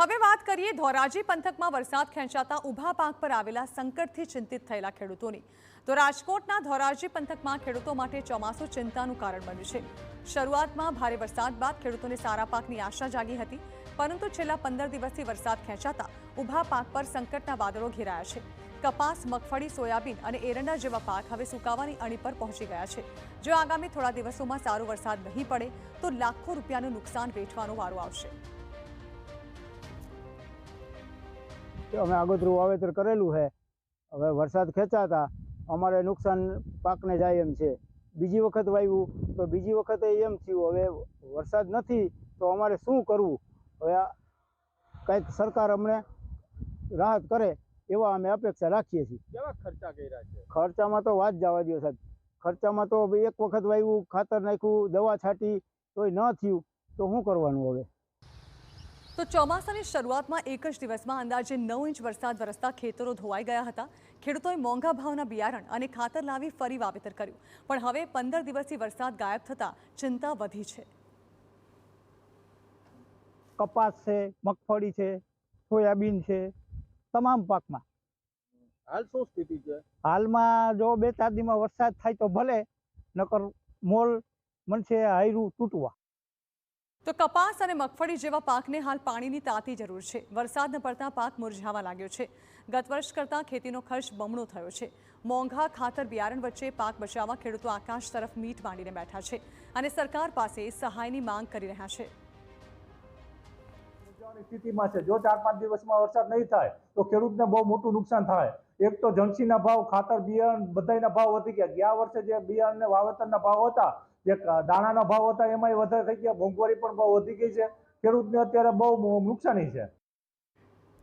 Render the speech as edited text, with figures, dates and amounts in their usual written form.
હવે વાત કરીએ ધોરાજી પંથકમાં વરસાદ ખેંચાતા ઊભા પાક પર આવેલા સંકટથી ચિંતિત થયેલા ખેડૂતોની। તો રાજકોટના ધોરાજી પંથકમાં ખેડૂતો માટે ચોમાસું ચિંતાનું કારણ બન્યું છે। શરૂઆતમાં ભારે વરસાદ બાદ ખેડૂતોને સારા પાકની આશા જાગી હતી, પરંતુ છેલ્લા 15 દિવસથી વરસાદ ખેંચાતા ઊભા પાક પર સંકટના વાદળો ઘેરાયા છે। કપાસ, મગફળી, સોયાબીન અને એરંડા જેવા પાક હવે સુકાવાની અણી પર પહોંચી ગયા છે। જો આગામી થોડા દિવસોમાં સારો વરસાદ નહીં પડે તો લાખો રૂપિયાનું નુકસાન વેઠવાનો વારો આવશે। અમે આગોતરું વાવેતર કરેલું છે, હવે વરસાદ ખેંચાતા અમારે નુકસાન પાકને જાય એમ છે। બીજી વખત વાવ્યું તો બીજી વખતે એમ થયું, હવે વરસાદ નથી તો અમારે શું કરવું? હવે કંઈક સરકાર અમને રાહત કરે એવા અમે અપેક્ષા રાખીએ છીએ। કેવા ખર્ચા કર્યા છે? ખર્ચામાં તો વાત જવા દો સાહેબ, ખર્ચામાં તો એક વખત વાવ્યું, ખાતર નાખ્યું, દવા છાંટી તોય ન થયું તો શું કરવાનું હવે? તો ચોમાસાની શરૂઆતમાં એક જ દિવસમાં અંદાજે 9 ઇંચ વરસાદ વરસતા ખેતરો ધોવાઈ ગયા હતા। ખેડૂતોએ મોંઘા ભાવના બિયારણ અને ખાતર લાવી ફરી વાવેતર કર્યું, પણ હવે 15 દિવસથી વરસાદ ગાયબ થતા ચિંતા વધી છે। કપાસ છે, મગફળી છે, સોયાબીન છે, તમામ પાકમાં હાલ શું સ્થિતિ છે? હાલમાં જો 2-4 દીમાં વરસાદ થાય તો ભલે, નકર મોલ મનશે હાયરું તૂટવા। તો કપાસ અને મગફળી જેવા પાકને હાલ પાણીની તાતી જરૂર છે। વરસાદ ન પડતા પાક મુરઝાવા લાગ્યો છે। ગત વર્ષ કરતાં ખેતીનો ખર્ચ બમણો થયો છે। મોંઘા ખાતર બિયારણ વચ્ચે પાક બચાવવા ખેડૂતો આકાશ તરફ મીટ માંડીને બેઠા છે અને સરકાર પાસે સહાયની માંગ કરી રહ્યા છે। સ્થિતિમાં છે, જો 4-5 દિવસમાં વરસાદ નહીં થાય તો ખેડૂતને બહુ મોટું નુકસાન થાય। એક તો જણસીના ભાવ, ખાતર, બિયારણ બધાના ભાવ વધી ગયા। ગયા વર્ષે જે બિયારણ વાવેતરના ભાવ હતા, જે દાણાના ભાવ હતા, એમાંય વધારે થઈ ગયા। મોંઘવારી પણ બહુ વધી ગઈ છે, ખેડૂતને અત્યારે બહુ નુકસાની છે।